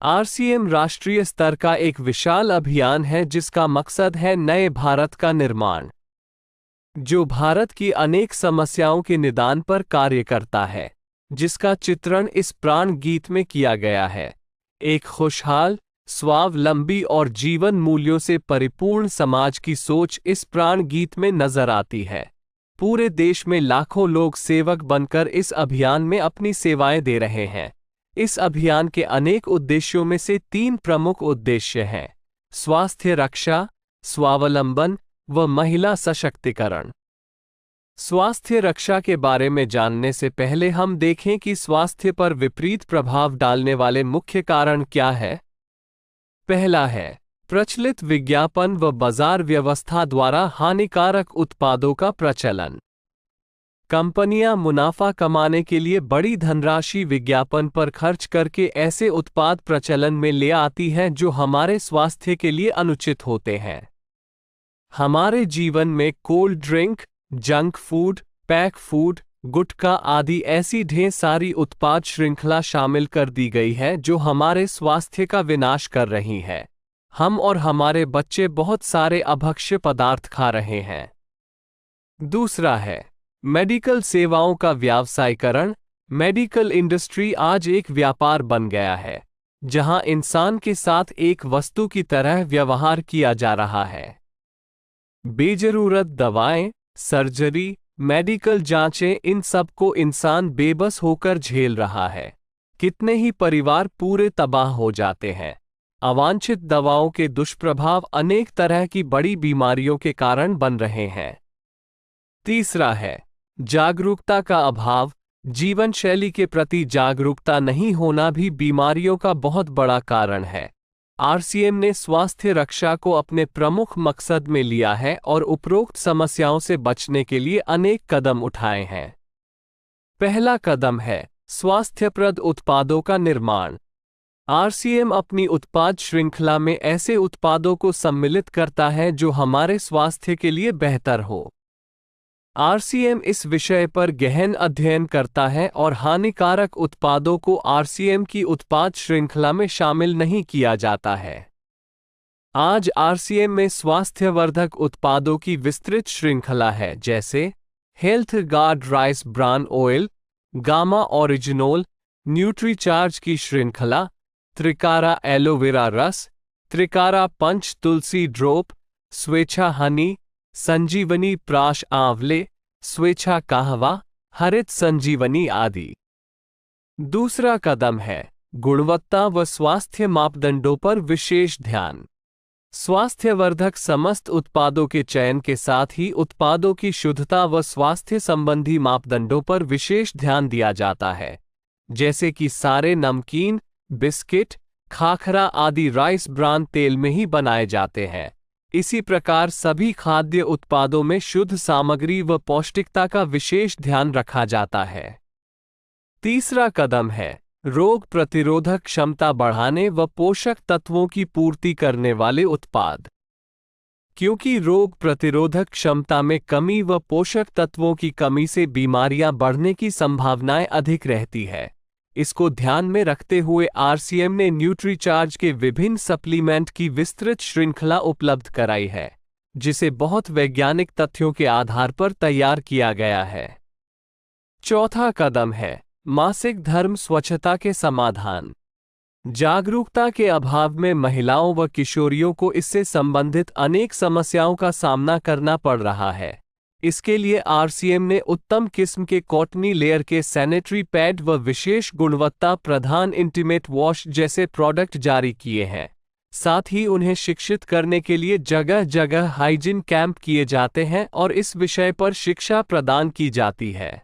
RCM राष्ट्रीय स्तर का एक विशाल अभियान है जिसका मकसद है नए भारत का निर्माण, जो भारत की अनेक समस्याओं के निदान पर कार्य करता है, जिसका चित्रण इस प्राण गीत में किया गया है। एक खुशहाल, स्वावलंबी और जीवन मूल्यों से परिपूर्ण समाज की सोच इस प्राण गीत में नजर आती है। पूरे देश में लाखों लोग सेवक बनकर इस अभियान में अपनी सेवाएं दे रहे हैं। इस अभियान के अनेक उद्देश्यों में से 3 प्रमुख उद्देश्य हैं: स्वास्थ्य रक्षा, स्वावलंबन व महिला सशक्तिकरण। स्वास्थ्य रक्षा के बारे में जानने से पहले हम देखें कि स्वास्थ्य पर विपरीत प्रभाव डालने वाले मुख्य कारण क्या है। पहला है प्रचलित विज्ञापन व बाजार व्यवस्था द्वारा हानिकारक उत्पादों का प्रचलन। कंपनियां मुनाफा कमाने के लिए बड़ी धनराशि विज्ञापन पर खर्च करके ऐसे उत्पाद प्रचलन में ले आती हैं जो हमारे स्वास्थ्य के लिए अनुचित होते हैं। हमारे जीवन में cold drink, junk food, pack food, gutkha आदि ऐसी ढेर सारी उत्पाद श्रृंखला शामिल कर दी गई है जो हमारे स्वास्थ्य का विनाश कर रही है। हम और हमारे बच्चे बहुत सारे अभक्ष्य पदार्थ खा रहे हैं। दूसरा है मेडिकल सेवाओं का व्यावसायीकरण। मेडिकल इंडस्ट्री आज एक व्यापार बन गया है, जहां इंसान के साथ एक वस्तु की तरह व्यवहार किया जा रहा है। बेजरूरत दवाएं, सर्जरी, मेडिकल जांचें, इन सब को इंसान बेबस होकर झेल रहा है। कितने ही परिवार पूरे तबाह हो जाते हैं। अवांछित दवाओं के दुष्प्रभाव अनेक तरह की बड़ी बीमारियों के कारण बन रहे हैं। तीसरा है जागरूकता का अभाव। जीवन शैली के प्रति जागरूकता नहीं होना भी बीमारियों का बहुत बड़ा कारण है। आरसीएम ने स्वास्थ्य रक्षा को अपने प्रमुख मकसद में लिया है और उपरोक्त समस्याओं से बचने के लिए अनेक कदम उठाए हैं। पहला कदम है स्वास्थ्यप्रद उत्पादों का निर्माण। आरसीएम अपनी उत्पाद श्रृंखला में ऐसे उत्पादों को सम्मिलित करता है जो हमारे स्वास्थ्य के लिए बेहतर हो। आरसीएम इस विषय पर गहन अध्ययन करता है और हानिकारक उत्पादों को आरसीएम की उत्पाद श्रृंखला में शामिल नहीं किया जाता है। आज आरसीएम में स्वास्थ्यवर्धक उत्पादों की विस्तृत श्रृंखला है, जैसे Health Guard rice bran oil, gamma oryzanol, Nutricharge की श्रृंखला, त्रिकारा एलोवेरा रस, त्रिकारा पंच तुलसी ड्रॉप, स्वेच्छा हनी, संजीवनी प्राश आंवले, स्वेच्छा कहवा, हरित संजीवनी आदि। दूसरा कदम है गुणवत्ता व स्वास्थ्य मापदंडों पर विशेष ध्यान। स्वास्थ्यवर्धक समस्त उत्पादों के चयन के साथ ही उत्पादों की शुद्धता व स्वास्थ्य संबंधी मापदंडों पर विशेष ध्यान दिया जाता है, जैसे कि सारे नमकीन, बिस्किट, खाखरा आदि राइस ब्रान तेल में ही बनाए जाते हैं। इसी प्रकार सभी खाद्य उत्पादों में शुद्ध सामग्री व पौष्टिकता का विशेष ध्यान रखा जाता है। तीसरा कदम है रोग प्रतिरोधक क्षमता बढ़ाने व पोषक तत्वों की पूर्ति करने वाले उत्पाद। क्योंकि रोग प्रतिरोधक क्षमता में कमी व पोषक तत्वों की कमी से बीमारियां बढ़ने की संभावनाएं अधिक रहती है, इसको ध्यान में रखते हुए आरसीएम ने न्यूट्रीचार्ज के विभिन्न सप्लीमेंट की विस्तृत श्रृंखला उपलब्ध कराई है, जिसे बहुत वैज्ञानिक तथ्यों के आधार पर तैयार किया गया है। चौथा कदम है मासिक धर्म स्वच्छता के समाधान। जागरूकता के अभाव में महिलाओं व किशोरियों को इससे संबंधित अनेक समस्याओं का सामना करना पड़ रहा है। इसके लिए आरसीएम ने उत्तम किस्म के कॉटनी लेयर के सैनिटरी पैड व विशेष गुणवत्ता प्रधान इंटीमेट वॉश जैसे प्रोडक्ट जारी किए हैं। साथ ही उन्हें शिक्षित करने के लिए जगह जगह हाइजीन कैंप किए जाते हैं और इस विषय पर शिक्षा प्रदान की जाती है।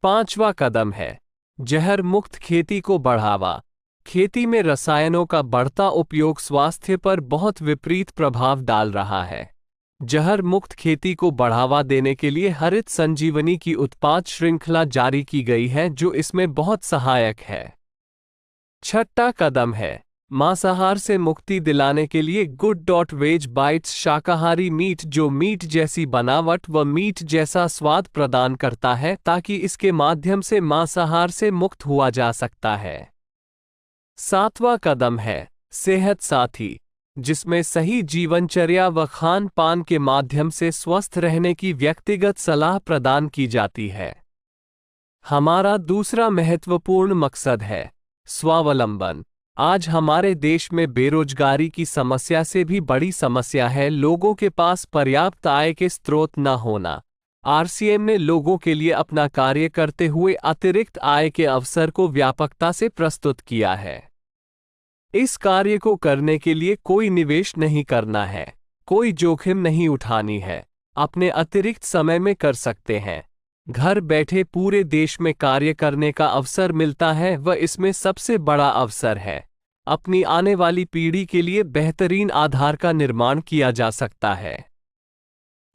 पांचवा कदम है जहर मुक्त खेती को बढ़ावा। खेती में रसायनों का बढ़ता उपयोग स्वास्थ्य पर बहुत विपरीत प्रभाव डाल रहा है। जहर मुक्त खेती को बढ़ावा देने के लिए हरित संजीवनी की उत्पाद श्रृंखला जारी की गई है, जो इसमें बहुत सहायक है। छठा कदम है मांसाहार से मुक्ति दिलाने के लिए गुड.वेज बाइट्स शाकाहारी मीट, जो मीट जैसी बनावट व मीट जैसा स्वाद प्रदान करता है, ताकि इसके माध्यम से मांसाहार से मुक्त हुआ जा सकता है। सातवां कदम है सेहत साथी, जिसमें सही जीवनचर्या व खान पान के माध्यम से स्वस्थ रहने की व्यक्तिगत सलाह प्रदान की जाती है। हमारा दूसरा महत्वपूर्ण मकसद है स्वावलंबन। आज हमारे देश में बेरोजगारी की समस्या से भी बड़ी समस्या है लोगों के पास पर्याप्त आय के स्रोत न होना। आरसीएम ने लोगों के लिए अपना कार्य करते हुए अतिरिक्त आय के अवसर को व्यापकता से प्रस्तुत किया है। इस कार्य को करने के लिए कोई निवेश नहीं करना है, कोई जोखिम नहीं उठानी है, अपने अतिरिक्त समय में कर सकते हैं। घर बैठे पूरे देश में कार्य करने का अवसर मिलता है व इसमें सबसे बड़ा अवसर है अपनी आने वाली पीढ़ी के लिए बेहतरीन आधार का निर्माण किया जा सकता है।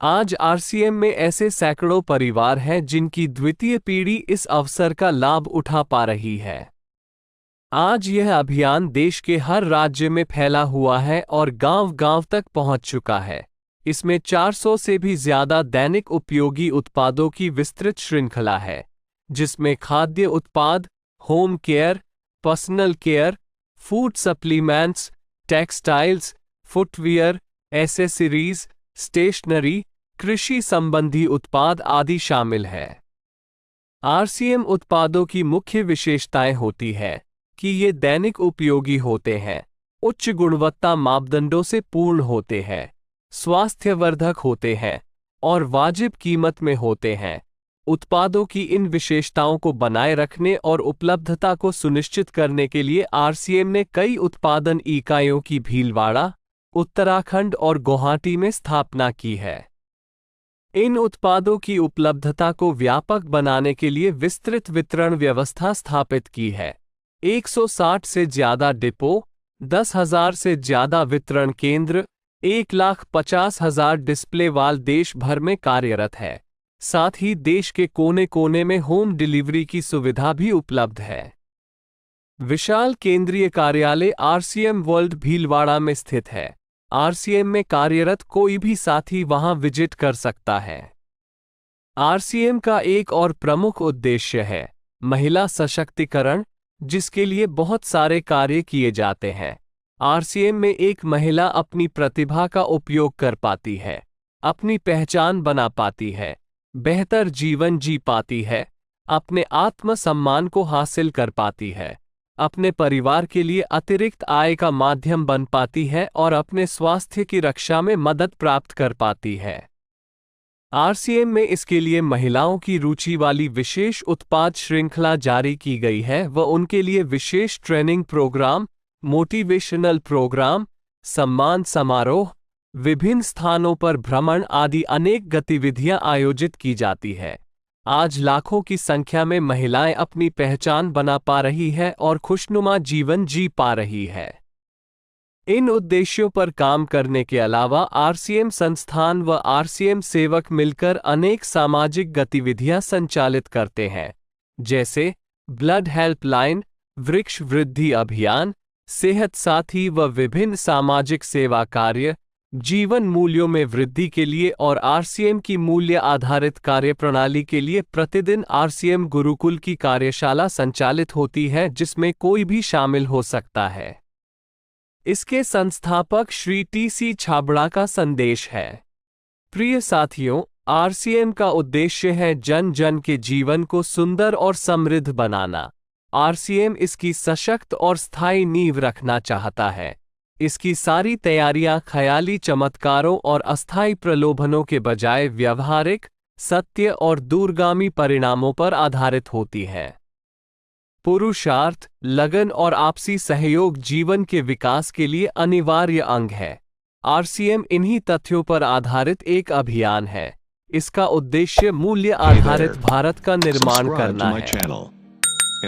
आज आरसीएम में ऐसे सैकड़ों परिवार हैं जिनकी द्वितीय पीढ़ी इस अवसर का लाभ उठा पा रही है। आज यह अभियान देश के हर राज्य में फैला हुआ है और गांव-गांव तक पहुंच चुका है। इसमें 400 से भी ज्यादा दैनिक उपयोगी उत्पादों की विस्तृत श्रृंखला है, जिसमें खाद्य उत्पाद, home care, personal care, food supplements, textiles, footwear, accessories, stationery, कृषि संबंधी उत्पाद आदि शामिल है। आरसीएम उत्पादों की मुख्य विशेषताएं होती है कि ये दैनिक उपयोगी होते हैं, उच्च गुणवत्ता मापदंडों से पूर्ण होते हैं, स्वास्थ्यवर्धक होते हैं और वाजिब कीमत में होते हैं। उत्पादों की इन विशेषताओं को बनाए रखने और उपलब्धता को सुनिश्चित करने के लिए आरसीएम ने कई उत्पादन इकाइयों की भीलवाड़ा, उत्तराखंड और गुवाहाटी में स्थापना की है। इन उत्पादों की उपलब्धता को व्यापक बनाने के लिए विस्तृत वितरण व्यवस्था स्थापित की है। 160 से ज्यादा डिपो, 10,000 से ज्यादा वितरण केंद्र, 1,50,000 डिस्प्ले वाल देश भर में कार्यरत है। साथ ही देश के कोने कोने में होम डिलीवरी की सुविधा भी उपलब्ध है। विशाल केंद्रीय कार्यालय आरसीएम वर्ल्ड भीलवाड़ा में स्थित है। आरसीएम में कार्यरत कोई भी साथी वहां विजिट कर सकता है। आरसीएम का एक और प्रमुख उद्देश्य है महिला सशक्तिकरण, जिसके लिए बहुत सारे कार्य किए जाते हैं। आरसीएम में एक महिला अपनी प्रतिभा का उपयोग कर पाती है, अपनी पहचान बना पाती है, बेहतर जीवन जी पाती है, अपने आत्मसम्मान को हासिल कर पाती है, अपने परिवार के लिए अतिरिक्त आय का माध्यम बन पाती है और अपने स्वास्थ्य की रक्षा में मदद प्राप्त कर पाती है। आरसीएम में इसके लिए महिलाओं की रुचि वाली विशेष उत्पाद श्रृंखला जारी की गई है व उनके लिए विशेष ट्रेनिंग प्रोग्राम, मोटिवेशनल प्रोग्राम, सम्मान समारोह, विभिन्न स्थानों पर भ्रमण आदि अनेक गतिविधियां आयोजित की जाती है। आज लाखों की संख्या में महिलाएं अपनी पहचान बना पा रही है और खुशनुमा जीवन जी पा रही है। इन उद्देश्यों पर काम करने के अलावा आरसीएम संस्थान व आरसीएम सेवक मिलकर अनेक सामाजिक गतिविधियां संचालित करते हैं, जैसे ब्लड हेल्पलाइन, वृक्ष वृद्धि अभियान, सेहत साथी व विभिन्न सामाजिक सेवा कार्य, जीवन मूल्यों में वृद्धि के लिए और आरसीएम की मूल्य आधारित कार्यप्रणाली के लिए प्रतिदिन आरसीएम गुरुकुल की कार्यशाला संचालित होती है, जिसमें कोई भी शामिल हो सकता है। इसके संस्थापक श्री टी.सी. छाबड़ा का संदेश है। प्रिय साथियों, आरसीएम का उद्देश्य है जन जन के जीवन को सुंदर और समृद्ध बनाना। आरसीएम इसकी सशक्त और स्थायी नींव रखना चाहता है। इसकी सारी तैयारियां ख्याली चमत्कारों और अस्थायी प्रलोभनों के बजाय व्यवहारिक, सत्य और दूरगामी परिणामों पर आधारित होती है। पुरुषार्थ, लगन और आपसी सहयोग जीवन के विकास के लिए अनिवार्य अंग है। आरसीएम इन्हीं तथ्यों पर आधारित एक अभियान है। इसका उद्देश्य मूल्य आधारित भारत का निर्माण करना है।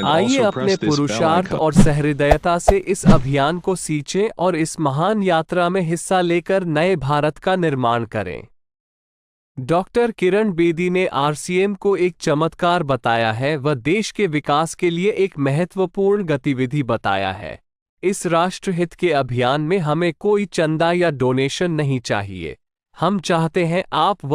आइए अपने पुरुषार्थ और सहृदयता से इस अभियान को सींचें और इस महान यात्रा में हिस्सा लेकर नए भारत का निर्माण करें। डॉक्टर किरण बेदी ने आरसीएम को एक चमत्कार बताया है व देश के विकास के लिए एक महत्वपूर्ण गतिविधि बताया है। इस राष्ट्रहित के अभियान में हमें कोई चंदा या डोनेशन नहीं चाहिए। हम चाहते हैं आप व